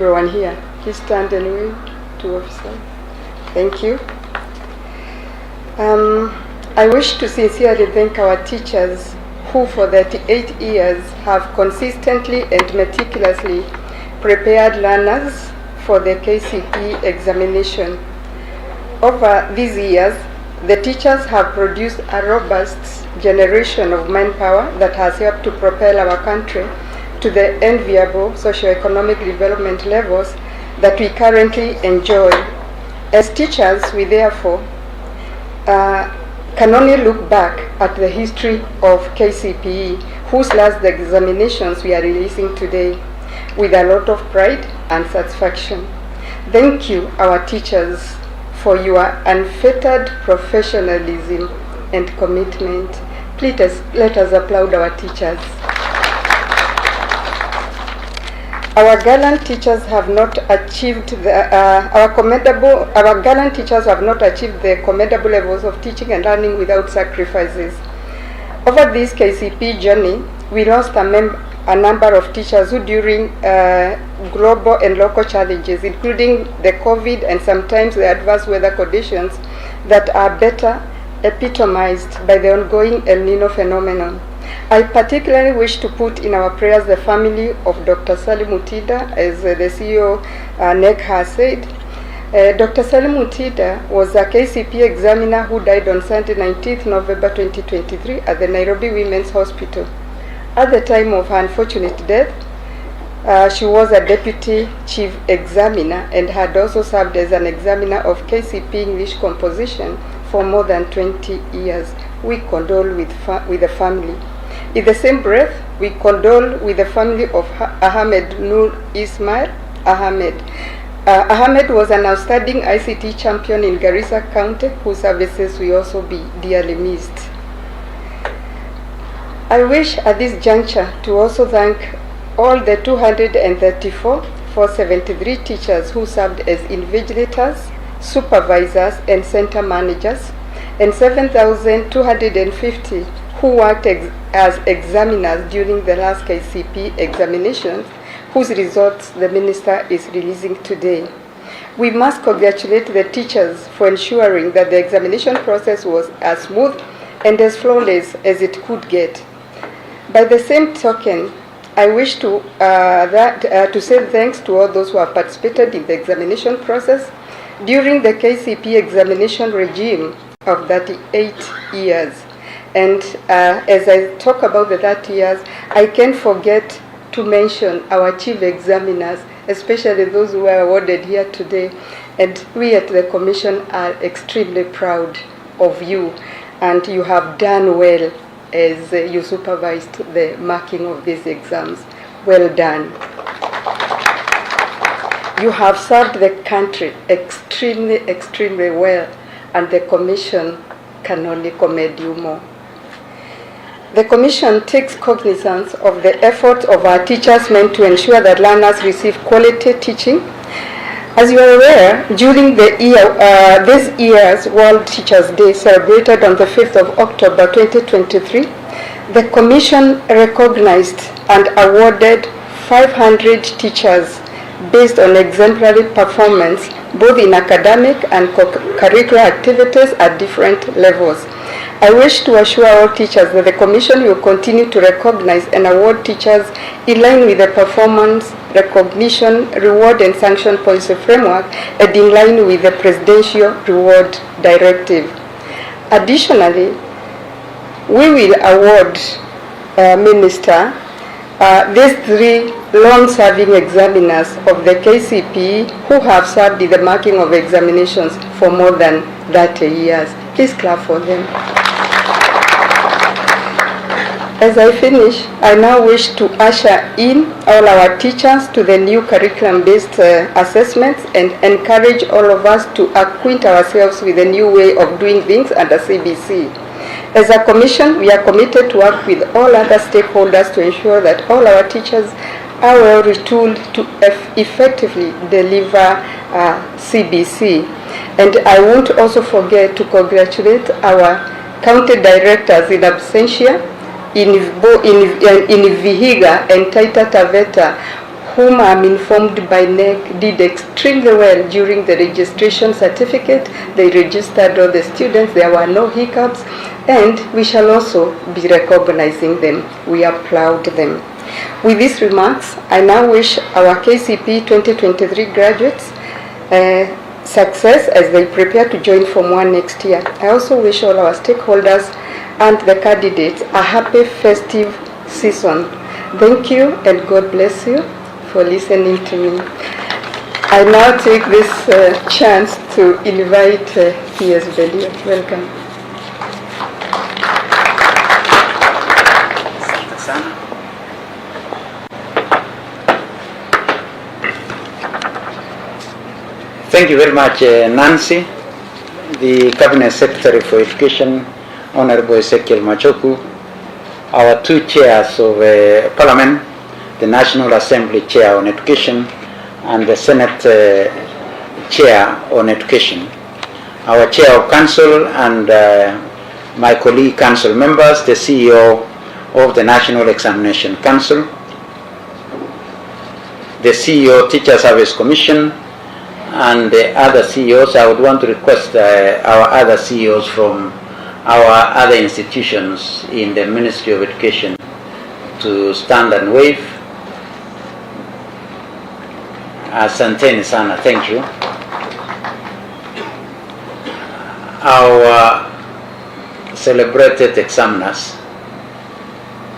Everyone here, please stand and wave to officer. Thank you. I wish to sincerely thank our teachers who for 38 years have consistently and meticulously prepared learners for the KCPE examination. Over these years, the teachers have produced a robust generation of manpower that has helped to propel our country to the enviable socio-economic development levels that we currently enjoy. As teachers, we therefore can only look back at the history of KCPE, whose last examinations we are releasing today, with a lot of pride and satisfaction. Thank you, our teachers, for your unfettered professionalism and commitment. Please let us applaud our teachers. Our gallant teachers have not achieved the commendable levels of teaching and learning without sacrifices. Over this KCPE journey, we lost a number of teachers who, during global and local challenges, including the COVID and sometimes the adverse weather conditions that are better epitomized by the ongoing El Nino phenomenon. I particularly wish to put in our prayers the family of Dr. Salim Mutida, as the CEO NEC has said. Dr. Salim Mutida was a KCPE examiner who died on Sunday, 19th November 2023 at the Nairobi Women's Hospital. At the time of her unfortunate death, she was a deputy chief examiner and had also served as an examiner of KCPE English composition for more than 20 years. We condole with the family. In the same breath, we condole with the family of Ahmed Nur Ismail Ahmed. Ahmed was an outstanding ICT champion in Garissa County, whose services will also be dearly missed. I wish at this juncture to also thank all the 473 teachers who served as invigilators, supervisors, and center managers, and 7,250 who worked as examiners during the last KCPE examinations, whose results the Minister is releasing today. We must congratulate the teachers for ensuring that the examination process was as smooth and as flawless as it could get. By the same token, I wish to say thanks to all those who have participated in the examination process during the KCPE examination regime of 38 years. And as I talk about the 30 years, I can't forget to mention our chief examiners, especially those who are awarded here today. And we at the Commission are extremely proud of you, and you have done well as you supervised the marking of these exams. Well done. You have served the country extremely well, and the Commission can only commend you more. The Commission takes cognizance of the efforts of our teachers meant to ensure that learners receive quality teaching. As you are aware, during this year's World Teachers' Day, celebrated on the 5th of October 2023, the Commission recognized and awarded 500 teachers based on exemplary performance, both in academic and curricular activities at different levels. I wish to assure all teachers that the Commission will continue to recognize and award teachers in line with the performance, recognition, reward and sanction policy framework and in line with the Presidential Reward Directive. Additionally, we will award, Minister, these 3 long-serving examiners of the KCPE who have served in the marking of examinations for more than 30 years. Please clap for them. As I finish, I now wish to usher in all our teachers to the new curriculum-based assessments and encourage all of us to acquaint ourselves with the new way of doing things under CBC. As a Commission, we are committed to work with all other stakeholders to ensure that all our teachers are well retooled to effectively deliver CBC. And I won't also forget to congratulate our county directors in absentia in Vihiga and Taita Taveta, whom I'm informed by NEC did extremely well during the registration certificate. They registered all the students, there were no hiccups, and we shall also be recognizing them. We applaud them. With these remarks, I now wish our KCPE 2023 graduates success as they prepare to join Form 1 next year. I also wish all our stakeholders and the candidates a happy festive season. Thank you and God bless you for listening to me. I now take this chance to invite PS Belio. Welcome. Thank you very much, Nancy, the Cabinet Secretary for Education, Honorable Ezekiel Machogu, our two chairs of Parliament, the National Assembly Chair on Education, and the Senate Chair on Education, our Chair of Council, and my colleague Council members, the CEO of the National Examination Council, the CEO Teacher Service Commission, and the other CEOs. I would want to request our other CEOs from our other institutions in the Ministry of Education to stand and wave. Asanteni sana, thank you. Our celebrated examiners,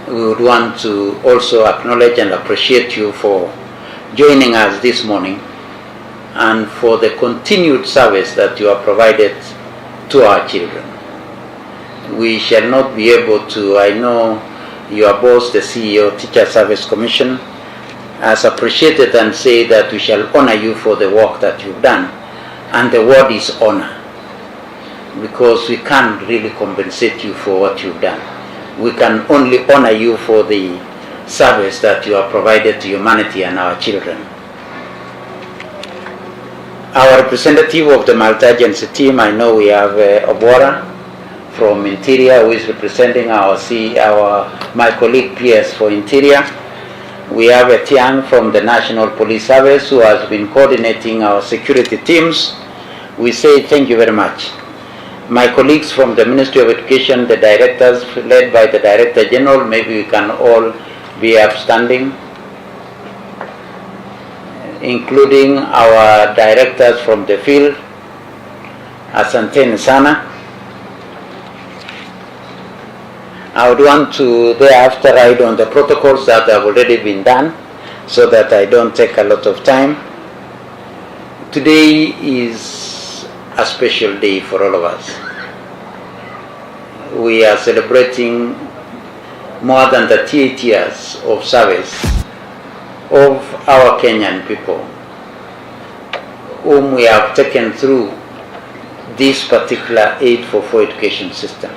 we would want to also acknowledge and appreciate you for joining us this morning and for the continued service that you have provided to our children. We shall not be able to, I know your boss, the CEO, Teacher Service Commission, has appreciated and say that we shall honor you for the work that you've done. And the word is honor, because we can't really compensate you for what you've done. We can only honor you for the service that you have provided to humanity and our children. Our representative of the multi-agency team, I know we have Obora from Interior, who is representing my colleague PS for Interior. We have Etienne from the National Police Service, who has been coordinating our security teams. We say thank you very much. My colleagues from the Ministry of Education, the directors led by the Director General, maybe we can all be upstanding, including our directors from the field, Asanteni sana. I would want to thereafter write on the protocols that have already been done so that I don't take a lot of time. Today is a special day for all of us. We are celebrating more than 38 years of service of our Kenyan people, whom we have taken through this particular 844 education system.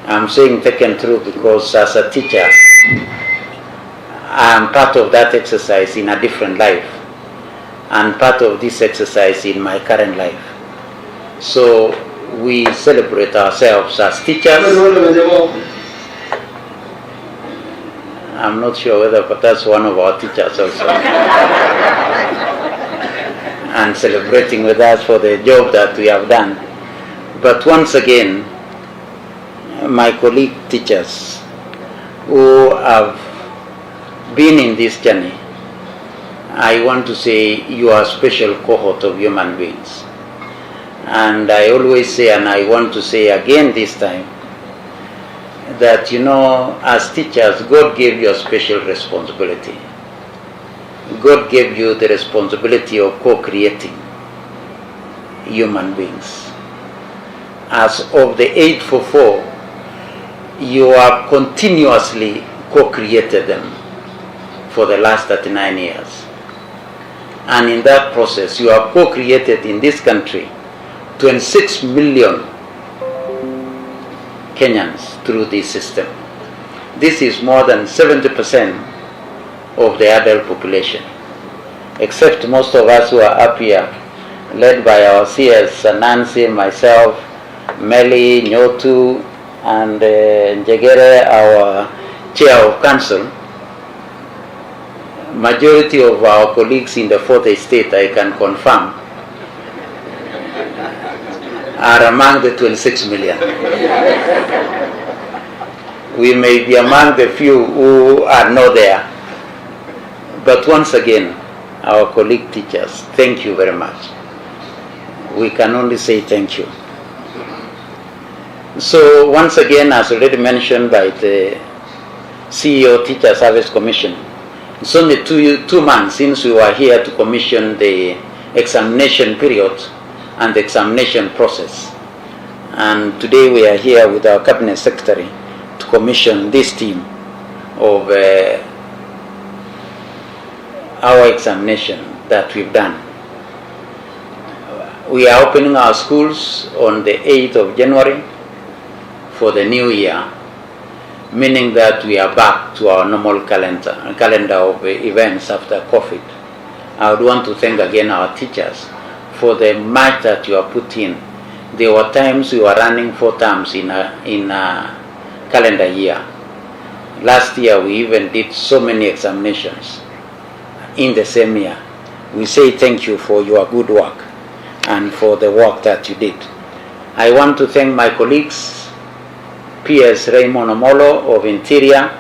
I'm saying taken through because as a teacher, I'm part of that exercise in a different life, and part of this exercise in my current life. So we celebrate ourselves as teachers. I'm not sure whether, but that's one of our teachers also. And celebrating with us for the job that we have done. But once again, my colleague teachers who have been in this journey, I want to say you are a special cohort of human beings. And I always say, and I want to say again this time, that, you know, as teachers, God gave you a special responsibility. God gave you the responsibility of co-creating human beings. As of the 844, you have continuously co-created them for the last 39 years. And in that process, you have co-created in this country 26 million Kenyans through this system. This is more than 70% of the adult population, except most of us who are up here, led by our CS, Nancy, myself, Meli, Nyotu, and Njegere, our chair of council. majority of our colleagues in the fourth estate, I can confirm, are among the 26 million. We may be among the few who are not there. But once again, our colleague teachers, thank you very much. We can only say thank you. So once again, as already mentioned by the CEO Teacher Service Commission, it's only two months since we were here to commission the examination period and the examination process. And today we are here with our Cabinet Secretary to commission this team of our examination that we've done. We are opening our schools on the 8th of January for the new year, meaning that we are back to our normal calendar of events after COVID. I would want to thank again our teachers for the much that you have put in. There were times we were running 4 terms in a calendar year. Last year we even did so many examinations in the same year. We say thank you for your good work and for the work that you did. I want to thank my colleagues, PS Raymond Omolo of Interior,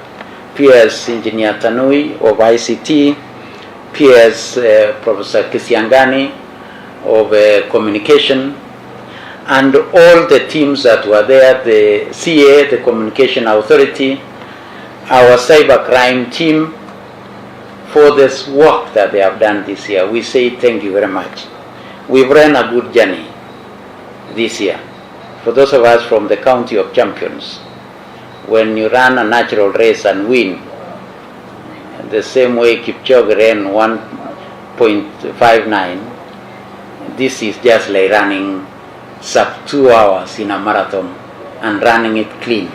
PS Engineer Tanui of ICT, PS Professor Kisiangani of Communication, and all the teams that were there, the CA, the Communication Authority, our cybercrime team, for this work that they have done this year. We say thank you very much. We've run a good journey this year. For those of us from the County of Champions, when you run a natural race and win, the same way Kipchoge ran 1.59, this is just like running sub 2 hours in a marathon and running it clean.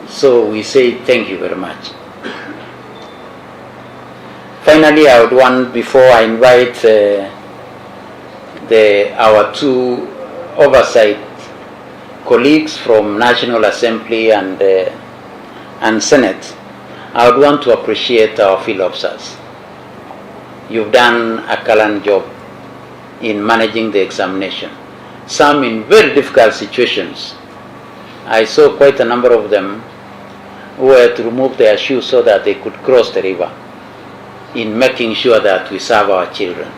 So we say thank you very much. Finally, I would want, before I invite our 2 oversight colleagues from National Assembly and Senate, I would want to appreciate our field officers. You've done a gallant job in managing the examination, some in very difficult situations. I saw quite a number of them who had to remove their shoes so that they could cross the river, in making sure that we serve our children.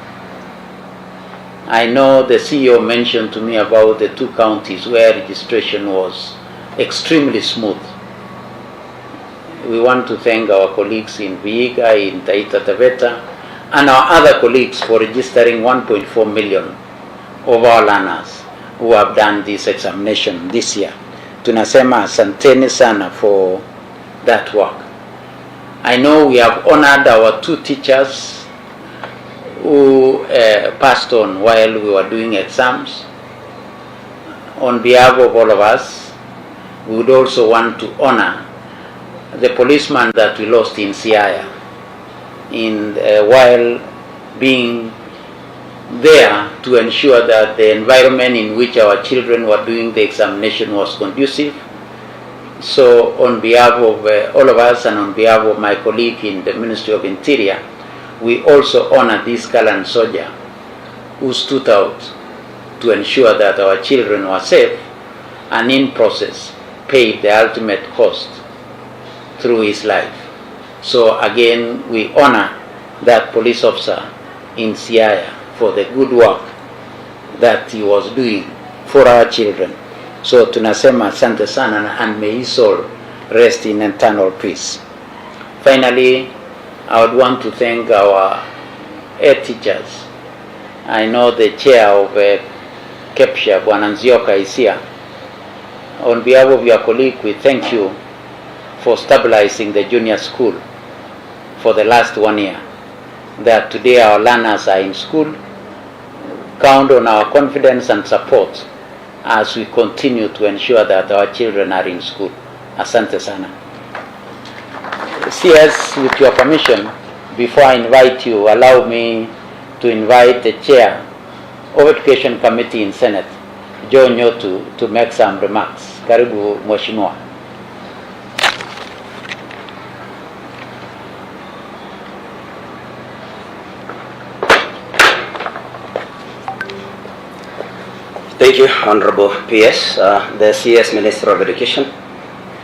I know the CEO mentioned to me about the 2 counties where registration was extremely smooth. We want to thank our colleagues in Vihiga, in Taita Taveta, and our other colleagues for registering 1.4 million of our learners who have done this examination this year. Tunasema asanteni sana for that work. I know we have honored our 2 teachers who passed on while we were doing exams. On behalf of all of us, we would also want to honor the policeman that we lost in Siaya while being there to ensure that the environment in which our children were doing the examination was conducive. So on behalf of all of us and on behalf of my colleague in the Ministry of Interior, we also honor this gallant soldier who stood out to ensure that our children were safe and in process paid the ultimate cost through his life. So again, we honor that police officer in Siaya for the good work that he was doing for our children. So tunasema asante sana, and may his soul rest in eternal peace. Finally, I would want to thank our head teachers. I know the chair of KEPSHA, Bwana Nzioka, is here. On behalf of your colleague, we thank you for stabilizing the junior school for the last 1 year. That today our learners are in school. Count on our confidence and support as we continue to ensure that our children are in school. Asante sana. CS, with your permission, before I invite you, allow me to invite the chair of Education Committee in Senate, Joe Nyotu, to make some remarks. Karibu Mheshimiwa. Thank you, Honorable PS, the CS Minister of Education,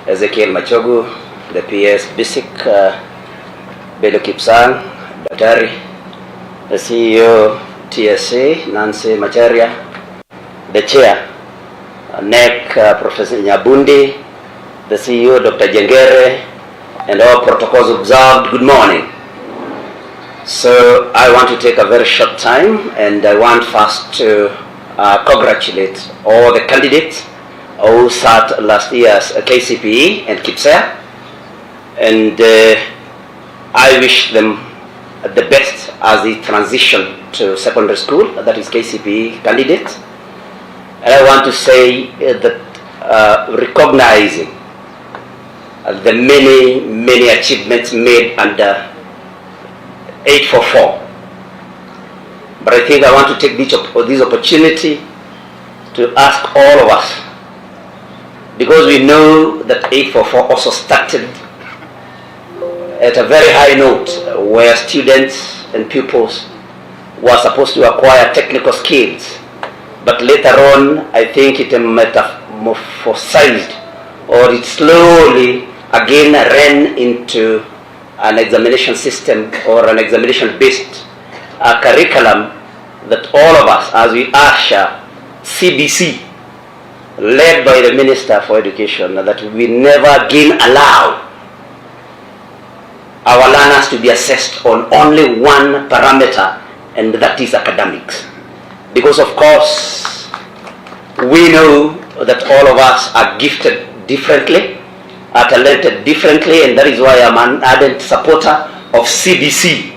Ezekiel Machogu, the PS Basic, Bello Kipsang, Batari, the CEO TSA, Nancy Macharia, the Chair, NEC, Professor Nyabundi, the CEO, Dr. Jengere, and all protocols observed. Good morning. So I want to take a very short time, and I want first to congratulate all the candidates who sat last year's KCPE and KCPE, and I wish them the best as they transition to secondary school, that is KCPE candidates. And I want to say that recognizing the many achievements made under 844. But I think I want to take this opportunity to ask all of us, because we know that 844 also started at a very high note where students and pupils were supposed to acquire technical skills. But later on, I think it metamorphosized, or it slowly again ran into an examination system or an examination-based curriculum that all of us, as we usher CBC, led by the Minister for Education, that we never again allow our learners to be assessed on only one parameter, and that is academics. Because of course, we know that all of us are gifted differently, are talented differently, and that is why I'm an ardent supporter of CBC,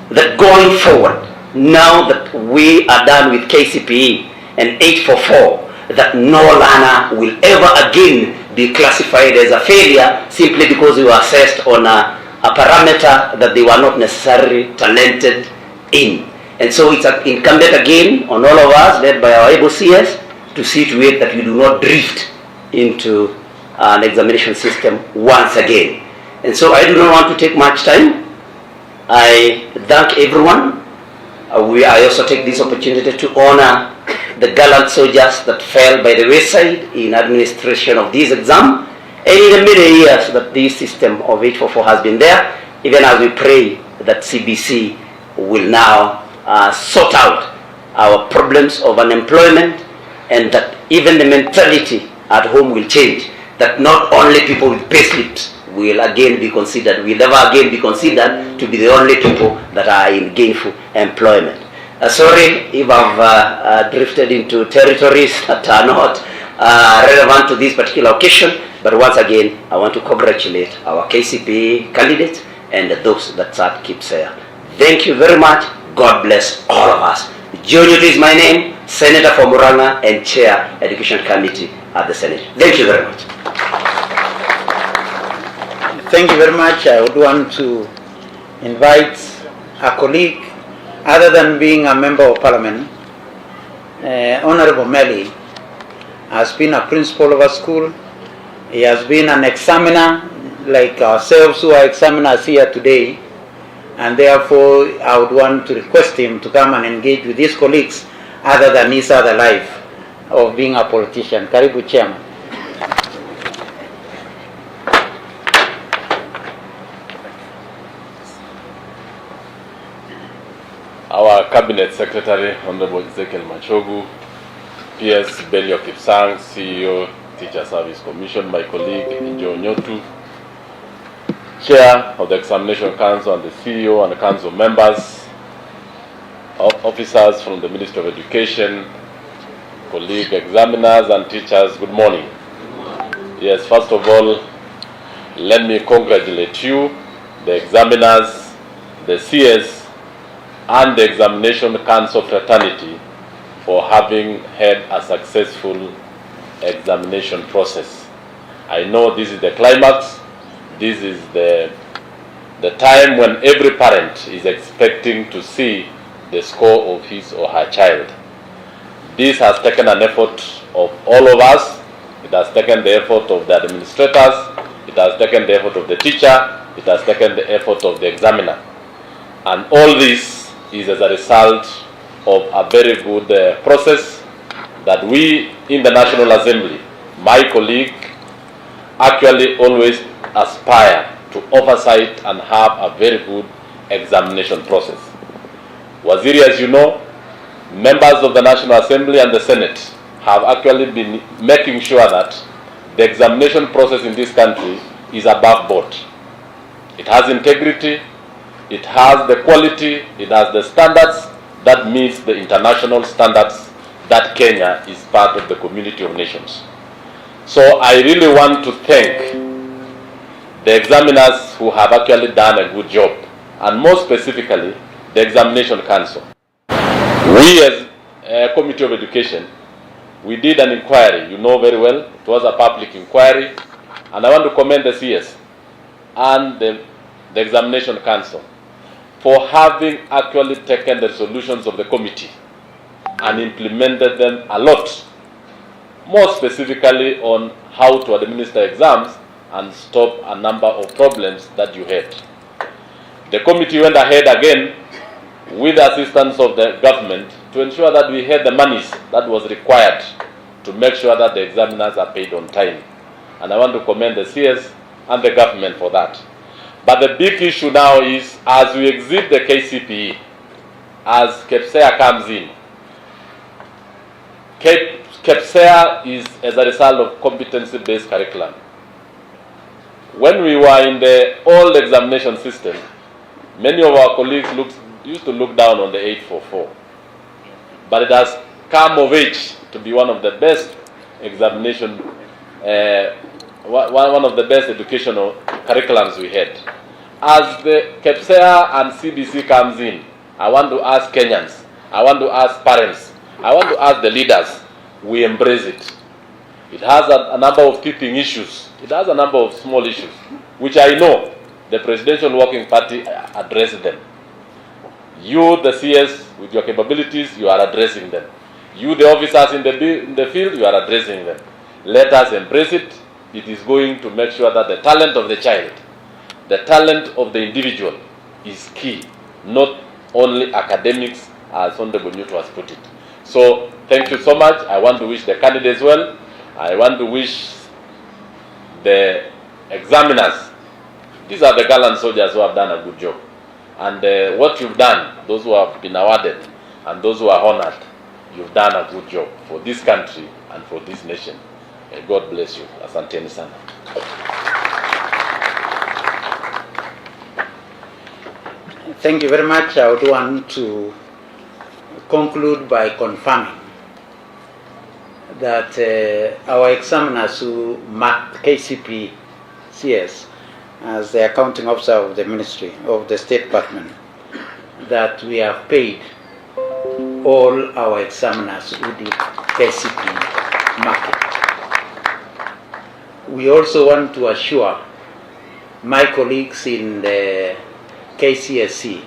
that going forward, now that we are done with KCPE and 844, that no learner will ever again be classified as a failure simply because they were assessed on a parameter that they were not necessarily talented in. And so it's incumbent again on all of us, led by our able CS, to see to it that we do not drift into an examination system once again. And so I do not want to take much time. I thank everyone. I also take this opportunity to honor the gallant soldiers that fell by the wayside in administration of this exam, and in the many years that this system of 844 has been there, even as we pray that CBC will now sort out our problems of unemployment, and that even the mentality at home will change, that not only people with payslips will again be considered, will never again be considered to be the only people that are in gainful employment. Sorry if I've drifted into territories that are not relevant to this particular occasion, but once again, I want to congratulate our KCPE candidates and those that sat KCPE. Thank you very much. God bless all of us. John Nyotu is my name, Senator for Muranga and Chair Education Committee at the Senate. Thank you very much. Thank you very much. I would want to invite a colleague, other than being a member of parliament. Honorable Melly has been a principal of a school. He has been an examiner like ourselves who are examiners here today, and therefore I would want to request him to come and engage with his colleagues other than his other life of being a politician. Karibu, Chairman. Our Cabinet Secretary, Honorable Ezekiel Machogu, PS Bello Kipsang, CEO, Teacher Service Commission, my colleague, John Nyotu, Chair of the Examination Council, and the CEO and the Council members, officers from the Ministry of Education, colleague examiners and teachers, good morning. Yes, first of all, let me congratulate you, the examiners, the CS, and the Examination Council fraternity for having had a successful examination process. I know this is the climax. This is the time when every parent is expecting to see the score of his or her child. This has taken an effort of all of us. It has taken the effort of the administrators. It has taken the effort of the teacher. It has taken the effort of the examiner. And all this is as a result of a very good process that we in the National Assembly, my colleague, actually always aspire to oversight and have a very good examination process. Waziri, as you know, members of the National Assembly and the Senate have actually been making sure that the examination process in this country is above board. It has integrity, it has the quality, it has the standards that meets the international standards that Kenya is part of the community of nations. So I really want to thank the examiners who have actually done a good job, and more specifically, the Examination Council. We as a Committee of Education, we did an inquiry, you know very well, it was a public inquiry, and I want to commend the CS and the Examination Council for having actually taken the solutions of the committee and implemented them a lot, more specifically on how to administer exams and stop a number of problems that you had. The committee went ahead again with the assistance of the government to ensure that we had the monies that was required to make sure that the examiners are paid on time. And I want to commend the CS and the government for that. But the big issue now is, as we exit the KCPE, as KCPE comes in, KCPE is as a result of competency-based curriculum. When we were in the old examination system, many of our colleagues used to look down on the 844. But it has come of age to be one of the best examination, one of the best educational curriculums we had. As the KCPE and CBC comes in, I want to ask Kenyans, I want to ask parents, I want to ask the leaders, we embrace it. It has a number of keeping issues. It has a number of small issues, which I know the Presidential Working Party addressed them. You, the CS, with your capabilities, you are addressing them. You, the officers in the field, you are addressing them. Let us embrace it. It is going to make sure that the talent of the child, the talent of the individual is key, not only academics, as Honorable Newt has put it. So, thank you so much. I want to wish the candidates well. I want to wish the examiners. These are the gallant soldiers who have done a good job. And what you've done, those who have been awarded and those who are honored, you've done a good job for this country and for this nation. God bless you. Asanteni sana. Thank you very much. I would want to conclude by confirming that our examiners who marked KCPE CS as the accounting officer of the Ministry of the State Department, that we have paid all our examiners who did KCPE marking. We also want to assure my colleagues in the KCSE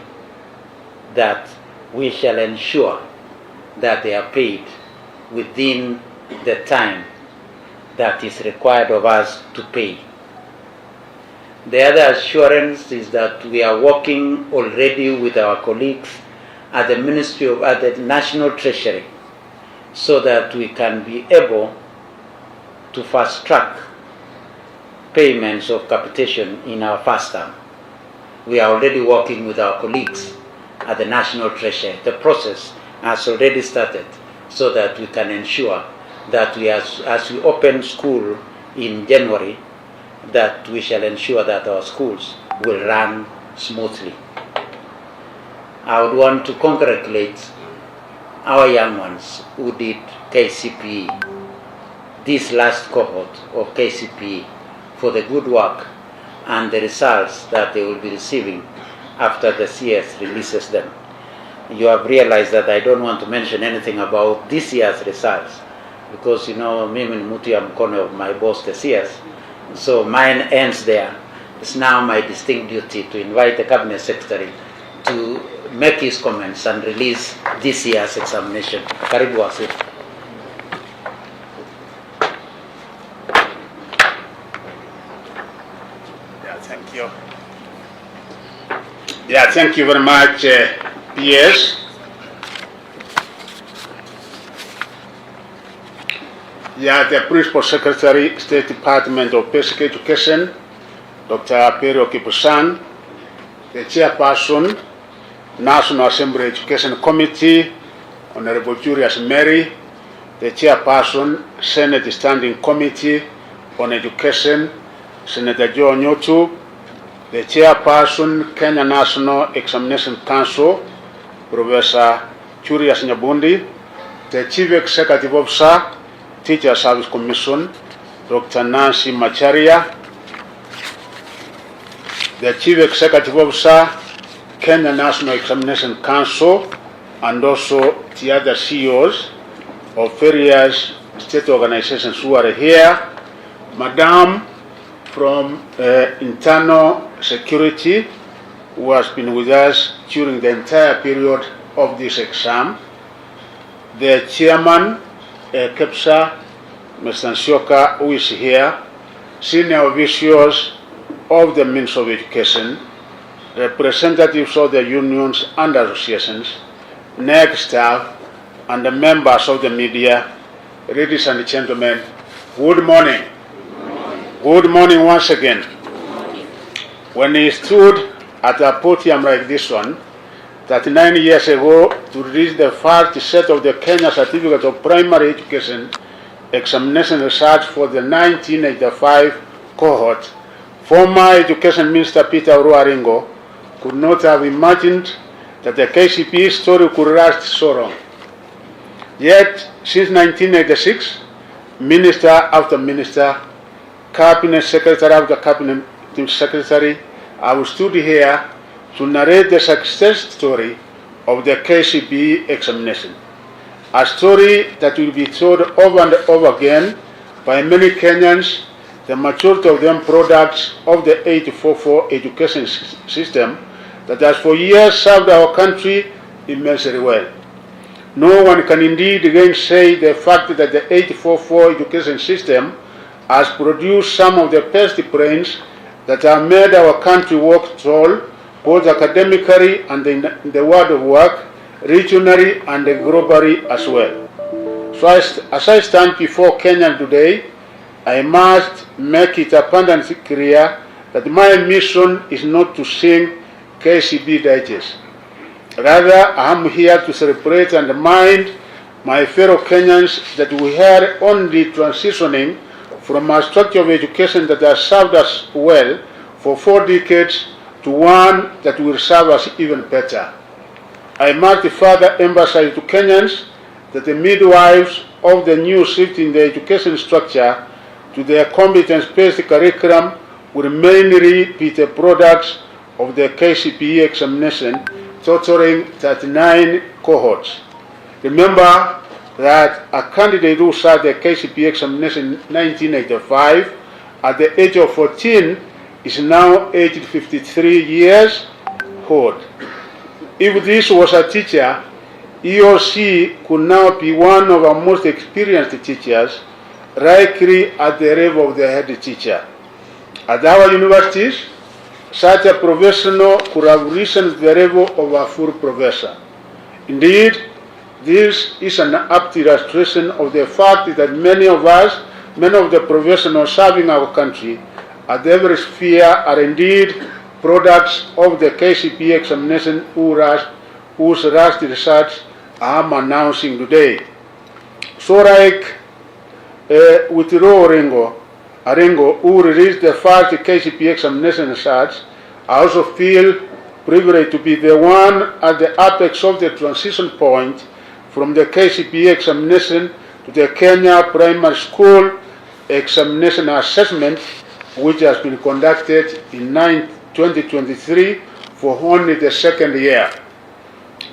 that we shall ensure that they are paid within the time that is required of us to pay. The other assurance is that we are working already with our colleagues at the at the National Treasury, so that we can be able to fast track payments of capitation in our first term. We are already working with our colleagues at the National Treasury. The process has already started, so that we can ensure that as we open school in January, that we shall ensure that our schools will run smoothly. I would want to congratulate our young ones who did KCPE, this last cohort of KCPE, for the good work and the results that they will be receiving after the CS releases them. You have realized that I don't want to mention anything about this year's results, because you know, mimi ni mtu ya mkono of my boss, the CS. So mine ends there. It's now my distinct duty to invite the Cabinet Secretary to make his comments and release this year's examination. Karibu Waziri. Thank you. Yeah, thank you very much, PS. the Principal Secretary, State Department of Basic Education, Dr. Pero Kipusan, the Chairperson, National Assembly Education Committee, Honorable Julius Mary, the Chairperson, Senate Standing Committee on Education, Senator Joe Nyotu, the Chairperson, Kenya National Examination Council, Professor Julius Nyabundi, the Chief Executive Officer, Teacher Service Commission, Dr. Nancy Macharia, the Chief Executive Officer, Kenya National Examination Council, and also the other CEOs of various state organizations who are here, Madam from Internal Security, who has been with us during the entire period of this exam, the Chairman, KEPSA, Mr. Nsyoka, who is here, senior officials of the Ministry of Education, representatives of the unions and associations, NEC staff, and the members of the media. Ladies and gentlemen, good morning. Good morning once again. When he stood at a podium like this one, 39 years ago, to release the first set of the Kenya Certificate of Primary Education examination results for the 1985 cohort, former Education Minister Peter Oruaringo could not have imagined that the KCPE story could last so long. Yet, since 1986, Minister after Minister, Cabinet Secretary after Cabinet Secretary, I have stood here to narrate the success story of the KCPE examination. A story that will be told over and over again by many Kenyans, the majority of them products of the 844 education system that has for years served our country immensely well. No one can indeed gainsay the fact that the 844 education system has produced some of the best brains that have made our country work tall, both academically and in the world of work, regionally and globally as well. So as I stand before Kenya today, I must make it abundantly clear that my mission is not to sing KCB digest. Rather, I am here to celebrate and remind my fellow Kenyans that we are only transitioning from a structure of education that has served us well for 4 decades to one that will serve us even better. I must further emphasize to Kenyans that the midwives of the new shift in the education structure to their competence-based curriculum will mainly be the products of the KCPE examination, totaling 39 cohorts. Remember that a candidate who sat the KCPE examination in 1985 at the age of 14 is now aged 53 years old. If this was a teacher, he or she could now be one of our most experienced teachers, likely at the level of the head teacher. At our universities, such a professional could have risen to the level of a full professor. Indeed, this is an apt illustration of the fact that many of the professionals serving our country at every sphere are indeed products of the KCPE examination whose last results I am announcing today. So like with Aringo, who released the first KCPE examination results, I also feel privileged to be the one at the apex of the transition point from the KCPE examination to the Kenya Primary School Examination Assessment, which has been conducted in 2023 for only the second year.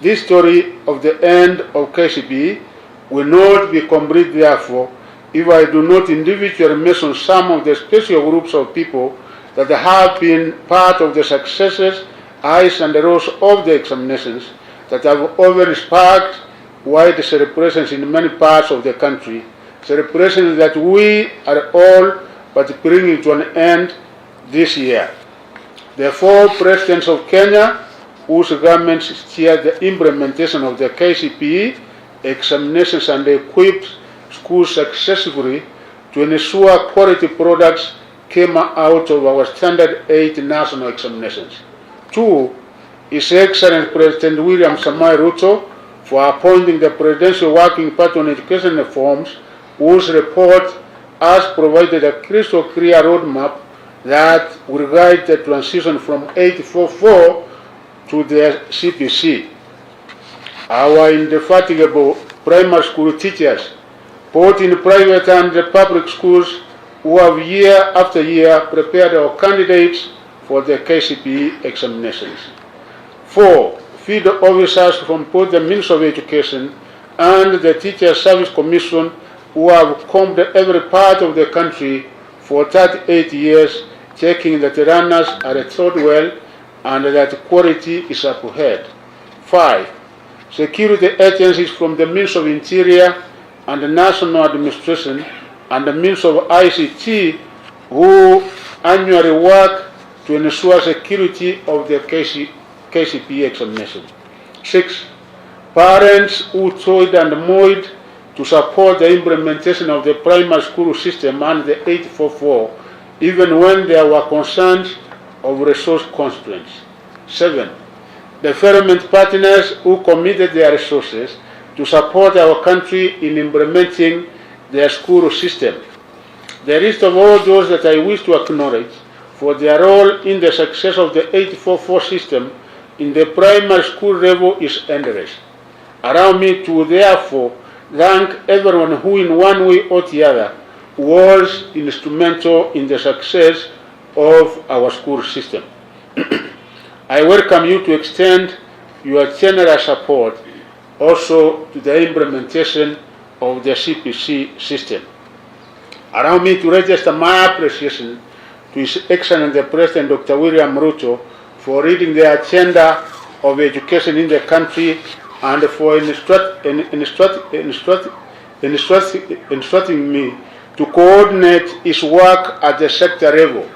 This story of the end of KCPE will not be complete, therefore, if I do not individually mention some of the special groups of people that have been part of the successes, highs and lows of the examinations that have already sparked wide celebrations in many parts of the country, celebrations that we are all but bringing to an end this year. The 4 presidents of Kenya, whose governments steered the implementation of the KCPE examinations and equipped schools successfully to ensure quality products came out of our Standard 8 national examinations. 2. His Excellency President William Samoei Ruto for appointing the Presidential Working Party on Education Reforms, whose report has provided a crystal clear roadmap that will guide the transition from 844 to the CPC. Our indefatigable primary school teachers, both in private and public schools, who have year after year prepared our candidates for the KCPE examinations. 4. Field officers from both the Ministry of Education and the Teacher Service Commission, who have combed every part of the country for 38 years, checking that the runners are taught well and that quality is upheld. 5. Security agencies from the Ministry of Interior and the National Administration and the Ministry of ICT, who annually work to ensure security of the KCPE examination. 6. Parents who toiled and moiled to support the implementation of the primary school system and the 844, even when there were concerns of resource constraints. 7. Development partners who committed their resources to support our country in implementing their school system. The list of all those that I wish to acknowledge for their role in the success of the 844 system in the primary school level is endless. Allow me to therefore thank everyone who in one way or the other was instrumental in the success of our school system. I welcome you to extend your generous support also to the implementation of the CPC system. Allow me to register my appreciation to His Excellency President Dr. William Ruto for leading the agenda of education in the country and for instructing me to coordinate his work at the sector level.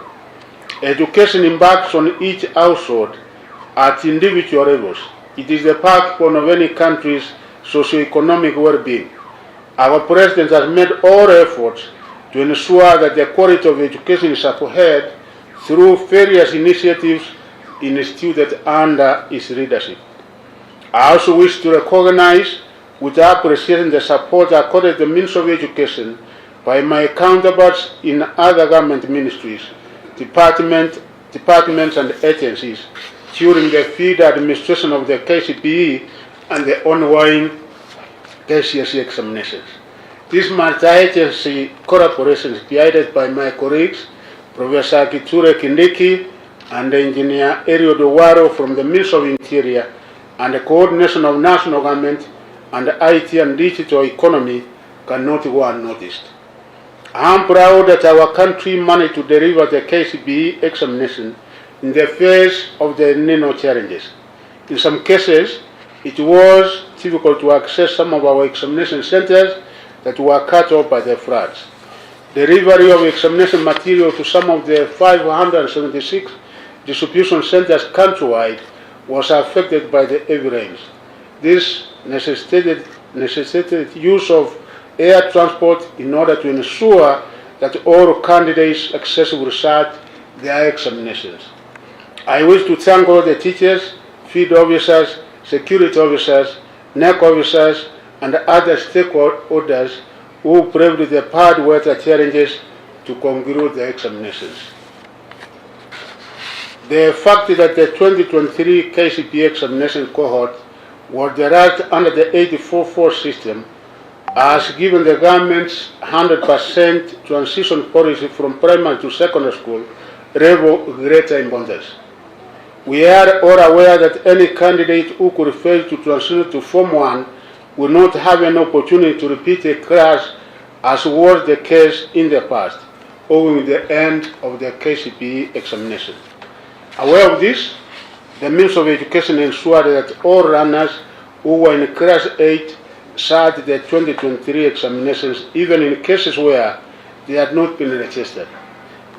Education embarks on each household at individual levels. It is the backbone of any country's socio-economic well-being. Our President has made all efforts to ensure that the quality of education is upheld through various initiatives instituted under his leadership. I also wish to recognize with appreciation the support accorded to the Ministry of Education by my counterparts in other government ministries, departments and agencies during the field administration of the KCPE and the ongoing KCSE examinations. This multi-agency collaboration is guided by my colleagues, Professor Kiture Kindiki and Engineer Elio Dowaro from the Ministry of Interior, and the coordination of national government and IT and digital economy cannot go unnoticed. I am proud that our country managed to deliver the KCPE examination in the face of the Nino challenges. In some cases, it was difficult to access some of our examination centers that were cut off by the floods. Delivery of examination material to some of the 576 distribution centers countrywide was affected by the heavy rains. This necessitated use of air transport in order to ensure that all candidates successfully sat their examinations. I wish to thank all the teachers, field officers, security officers, NEC officers, and other stakeholders who braved the hard weather challenges to conclude the examinations. The fact that the 2023 KCPE examination cohort was the last under the 844 system has given the government's 100% transition policy from primary to secondary school level greater importance. We are all aware that any candidate who could fail to transition to Form 1 will not have an opportunity to repeat a class, as was the case in the past, owing the end of the KCPE examination. Aware of this, the Ministry of Education ensured that all runners who were in Class 8 sat the 2023 examinations, even in cases where they had not been registered.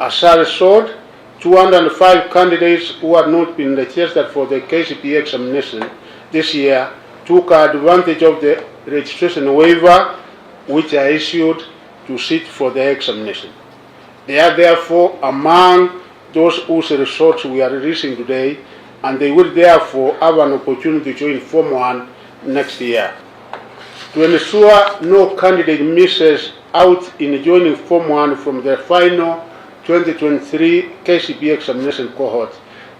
As a result, 205 candidates who had not been registered for the KCPE examination this year took advantage of the registration waiver which are issued to sit for the examination. They are therefore among those whose results we are releasing today, and they will therefore have an opportunity to join Form 1 next year. To ensure no candidate misses out in joining Form 1 from the final 2023 KCPE examination cohort,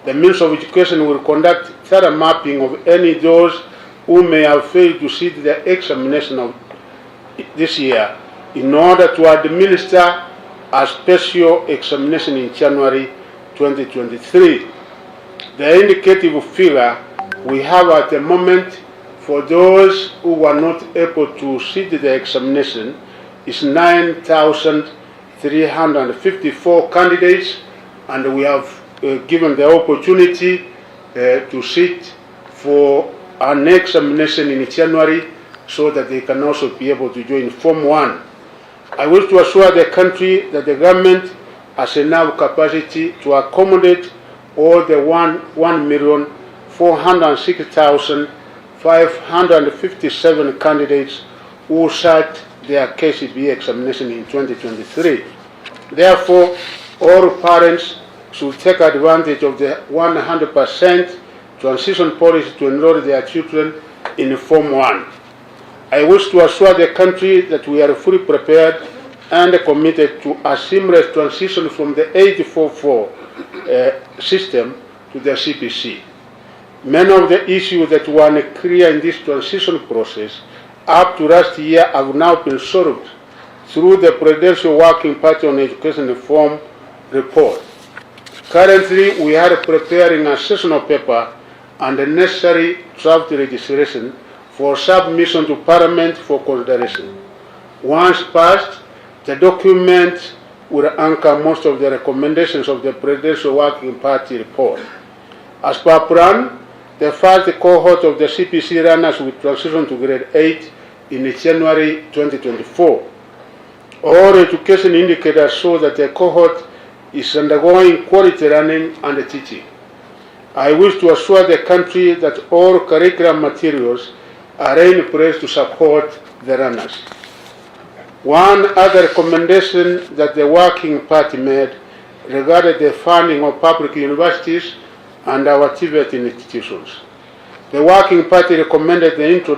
the Ministry of Education will conduct thorough mapping of any those who may have failed to sit the examination of this year in order to administer a special examination in January 2023. The indicative figure we have at the moment for those who were not able to sit the examination is 9,354 candidates, and we have given the opportunity to sit for an examination in January so that they can also be able to join Form 1. I wish to assure the country that the government has enough capacity to accommodate all the 1,406,557 candidates who sat their KCPE examination in 2023. Therefore, all parents should take advantage of the 100% transition policy to enroll their children in Form 1. I wish to assure the country that we are fully prepared and committed to a seamless transition from the 844 system to the CPC. Many of the issues that were unclear in this transition process up to last year have now been solved through the Presidential Working Party on Education Reform report. Currently, we are preparing a sessional paper and the necessary draft legislation for submission to Parliament for consideration. Once passed, the document will anchor most of the recommendations of the Presidential Working Party report. As per plan, the first cohort of the CPC runners will transition to grade 8 in January 2024. All education indicators show that the cohort is undergoing quality learning and teaching. I wish to assure the country that all curriculum materials are in place to support the runners. One other recommendation that the Working Party made regarded the funding of public universities and our TVET institutions. The Working Party recommended the introduction